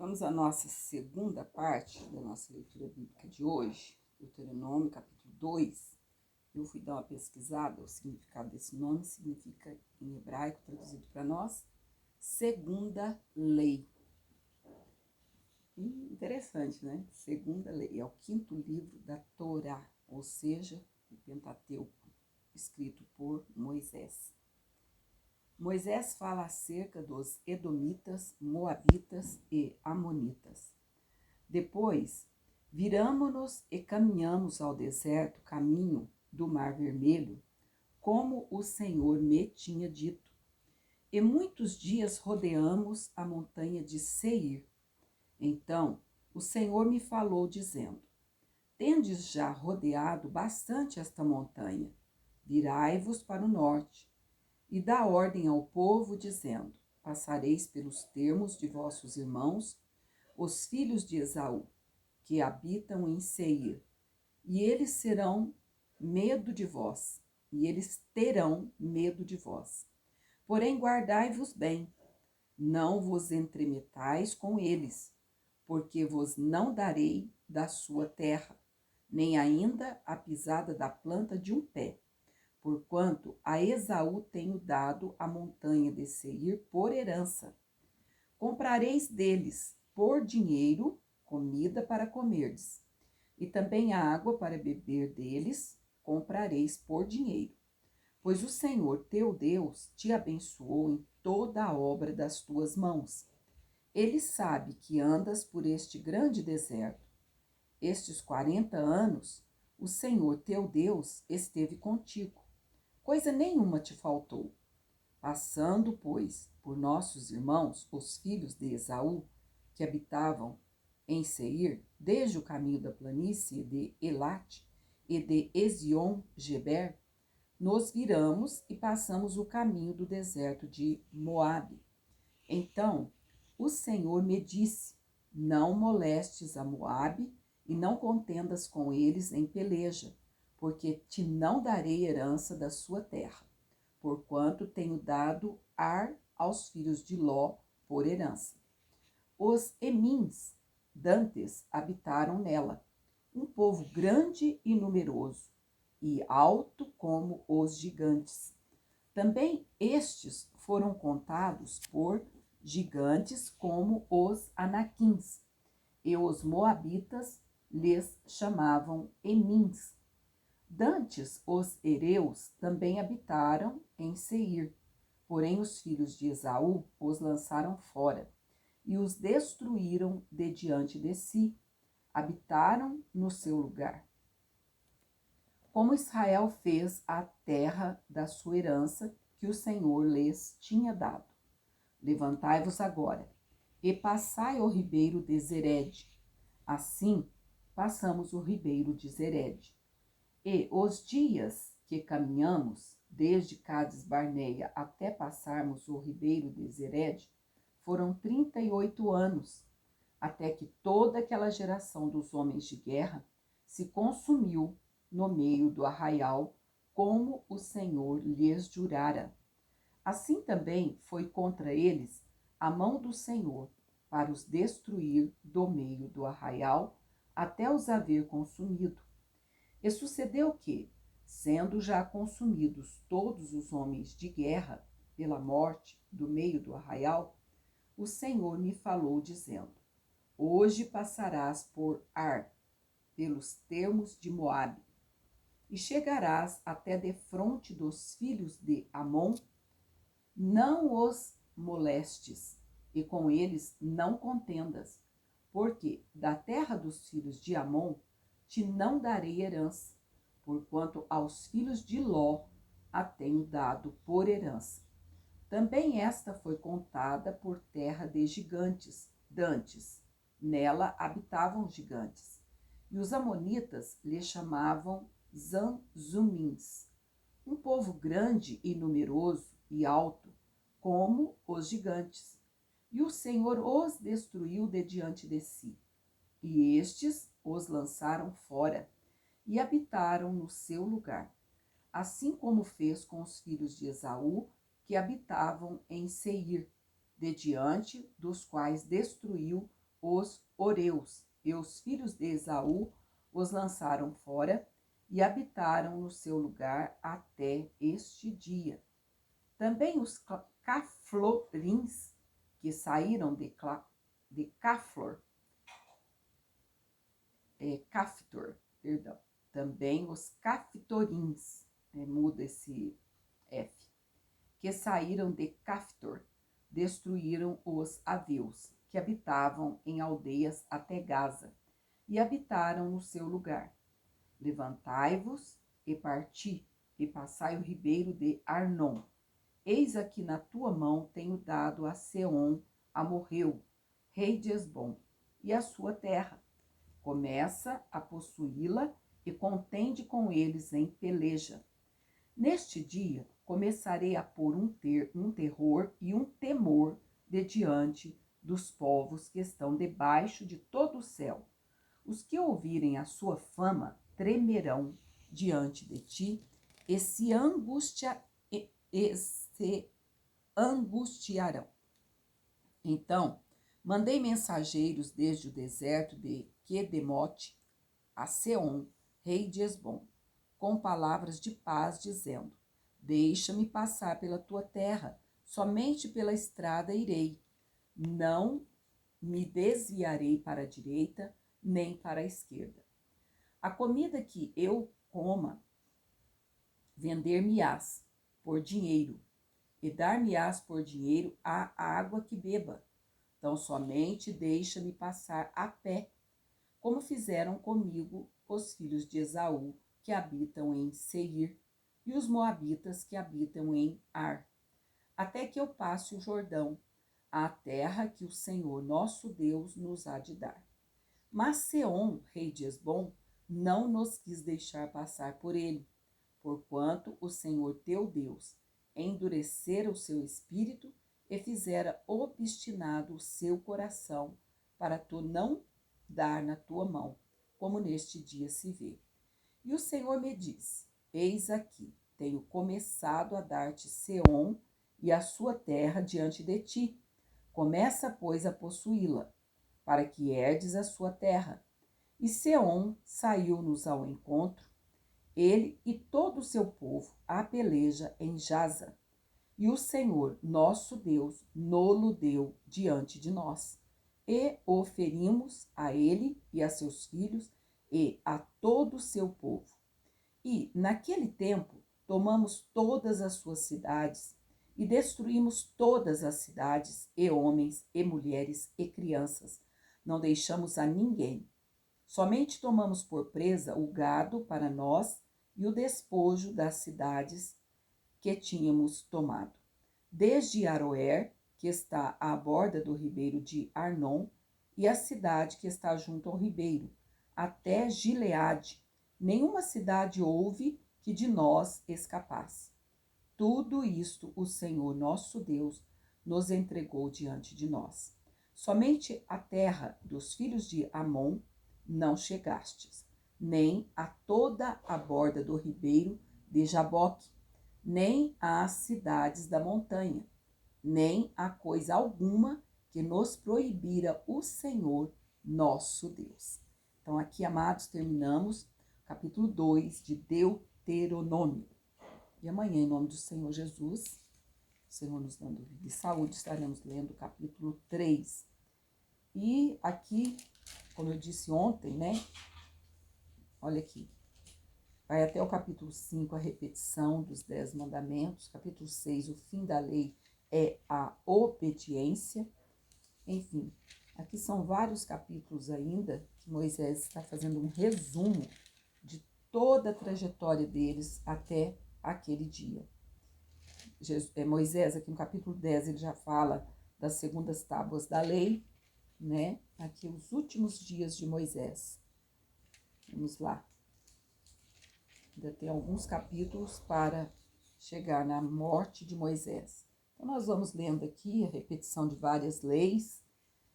Vamos à nossa segunda parte da nossa leitura bíblica de hoje, Deuteronômio, capítulo 2. Eu fui dar uma pesquisada, o significado desse nome significa, em hebraico, traduzido para nós, segunda lei. E interessante, né? Segunda lei, é o quinto livro da Torá, ou seja, o Pentateuco, escrito por Moisés. Moisés fala acerca dos edomitas, moabitas e amonitas. Depois, viramo-nos e caminhamos ao deserto, caminho do Mar Vermelho, como o Senhor me tinha dito. E muitos dias rodeamos a montanha de Seir. Então, o Senhor me falou, dizendo: Tendes já rodeado bastante esta montanha. Virai-vos para o norte, e dá ordem ao povo, dizendo: Passareis pelos termos de vossos irmãos, os filhos de Esaú, que habitam em Seir, e eles serão medo de vós, e eles terão medo de vós. Porém, guardai-vos bem, não vos entremetais com eles, porque vos não darei da sua terra, nem ainda a pisada da planta de um pé, porquanto a Esaú tenho dado a montanha de Seir por herança. Comprareis deles por dinheiro comida para comerdes, e também água para beber deles comprareis por dinheiro. Pois o Senhor teu Deus te abençoou em toda a obra das tuas mãos. Ele sabe que andas por este grande deserto. Estes 40 anos, o Senhor teu Deus esteve contigo. Coisa nenhuma te faltou. Passando, pois, por nossos irmãos, os filhos de Esaú, que habitavam em Seir, desde o caminho da planície de Elate e de Ezion-Geber, nos viramos e passamos o caminho do deserto de Moabe. Então o Senhor me disse: Não molestes a Moabe e não contendas com eles em peleja, porque te não darei herança da sua terra, porquanto tenho dado Ar aos filhos de Ló por herança. Os Emins, dantes, habitaram nela, um povo grande e numeroso, e alto como os gigantes. Também estes foram contados por gigantes como os anaquins, e os moabitas lhes chamavam Emins. Dantes, os hereus também habitaram em Seir, porém os filhos de Esaú os lançaram fora e os destruíram de diante de si, habitaram no seu lugar. Como Israel fez a terra da sua herança que o Senhor lhes tinha dado. Levantai-vos agora e passai o ribeiro de Zered. Assim passamos o ribeiro de Zered. E os dias que caminhamos, desde Cades Barneia até passarmos o ribeiro de Zered, foram 38 anos, até que toda aquela geração dos homens de guerra se consumiu no meio do arraial, como o Senhor lhes jurara. Assim também foi contra eles a mão do Senhor, para os destruir do meio do arraial, até os haver consumido. E sucedeu que, sendo já consumidos todos os homens de guerra pela morte do meio do arraial, o Senhor me falou, dizendo: Hoje passarás por Ar, pelos termos de Moabe, e chegarás até defronte dos filhos de Amon. Não os molestes, e com eles não contendas, porque da terra dos filhos de Amon te não darei herança, porquanto aos filhos de Ló a tenho dado por herança. Também esta foi contada por terra de gigantes, dantes. Nela habitavam gigantes. E os amonitas lhe chamavam Zanzumins, um povo grande e numeroso e alto, como os gigantes. E o Senhor os destruiu de diante de si. E estes os lançaram fora, e habitaram no seu lugar, assim como fez com os filhos de Esaú, que habitavam em Seir, de diante dos quais destruiu os Oreus, e os filhos de Esaú os lançaram fora e habitaram no seu lugar até este dia. Também os Caflorins, que saíram de Caftor, perdão. Também os Caftorins, muda esse F, que saíram de Caftor, destruíram os aveus, que habitavam em aldeias até Gaza, e habitaram no seu lugar. Levantai-vos e parti, e passai o ribeiro de Arnon. Eis aqui na tua mão tenho dado a Seom, amorreu, rei de Hesbom, e a sua terra. Começa a possuí-la e contende com eles em peleja. Neste dia começarei a pôr um terror e um temor de diante dos povos que estão debaixo de todo o céu. Os que ouvirem a sua fama tremerão diante de ti e se angustiarão. Então, mandei mensageiros desde o deserto de Quedemote a Seom, rei de Hesbom, com palavras de paz, dizendo: deixa-me passar pela tua terra, somente pela estrada irei. Não me desviarei para a direita, nem para a esquerda. A comida que eu coma, vender-me-ás por dinheiro, e dar-me-ás por dinheiro a água que beba. Então somente deixa-me passar a pé, como fizeram comigo os filhos de Esaú, que habitam em Seir, e os moabitas que habitam em Ar, até que eu passe o Jordão, a terra que o Senhor nosso Deus nos há de dar. Mas Seom, rei de Hesbom, não nos quis deixar passar por ele, porquanto o Senhor teu Deus endurecera o seu espírito e fizera obstinado o seu coração, para tu não dar na tua mão, como neste dia se vê. E o Senhor me disse: eis aqui, tenho começado a dar-te Seom e a sua terra diante de ti. Começa, pois, a possuí-la, para que herdes a sua terra. E Seom saiu-nos ao encontro, ele e todo o seu povo, à peleja em Jaza. E o Senhor, nosso Deus, no-lo deu diante de nós. E o ferimos a ele e a seus filhos e a todo o seu povo. E, naquele tempo, tomamos todas as suas cidades e destruímos todas as cidades, e homens, e mulheres, e crianças. Não deixamos a ninguém. Somente tomamos por presa o gado para nós e o despojo das cidades que tínhamos tomado. Desde Aroer, que está à borda do ribeiro de Arnon, e a cidade que está junto ao ribeiro, até Gileade. Nenhuma cidade houve que de nós escapasse. Tudo isto o Senhor nosso Deus nos entregou diante de nós. Somente a terra dos filhos de Amon não chegastes, nem a toda a borda do ribeiro de Jaboque, nem às cidades da montanha, nem a coisa alguma que nos proibira o Senhor nosso Deus. Então aqui, amados, terminamos capítulo 2 de Deuteronômio. E amanhã, em nome do Senhor Jesus, o Senhor nos dando vida e saúde, estaremos lendo o capítulo 3. E aqui, como eu disse ontem, né? Olha aqui. Vai até o capítulo 5, a repetição dos 10 mandamentos. Capítulo 6, o fim da lei é a obediência. Enfim, aqui são vários capítulos ainda que Moisés está fazendo um resumo de toda a trajetória deles até aquele dia. Moisés, aqui no capítulo 10, ele já fala das segundas tábuas da lei, né? Aqui os últimos dias de Moisés. Vamos lá. Ainda tem alguns capítulos para chegar na morte de Moisés. Então, nós vamos lendo aqui a repetição de várias leis.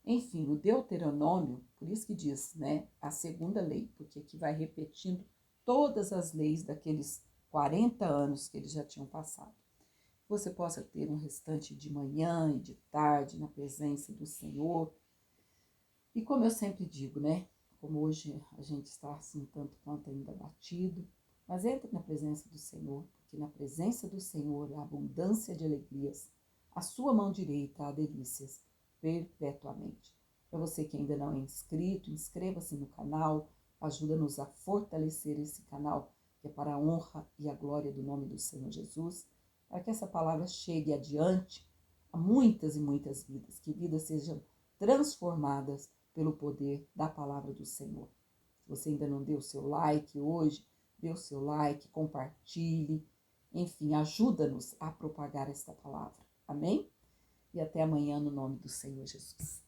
Enfim, o Deuteronômio, por isso que diz, né, a segunda lei, porque aqui vai repetindo todas as leis daqueles 40 anos que eles já tinham passado. Você possa ter um restante de manhã e de tarde na presença do Senhor, E como eu sempre digo, né? Como hoje a gente está assim tanto quanto ainda batido, mas entre na presença do Senhor, porque na presença do Senhor há abundância de alegrias, a sua mão direita há delícias perpetuamente. Para você que ainda não é inscrito, inscreva-se no canal, ajuda-nos a fortalecer esse canal, que é para a honra e a glória do nome do Senhor Jesus, para que essa palavra chegue adiante a muitas e muitas vidas, que vidas sejam transformadas pelo poder da palavra do Senhor. Se você ainda não deu o seu like hoje, dê o seu like, compartilhe, enfim, ajuda-nos a propagar esta palavra. Amém? E até amanhã no nome do Senhor Jesus.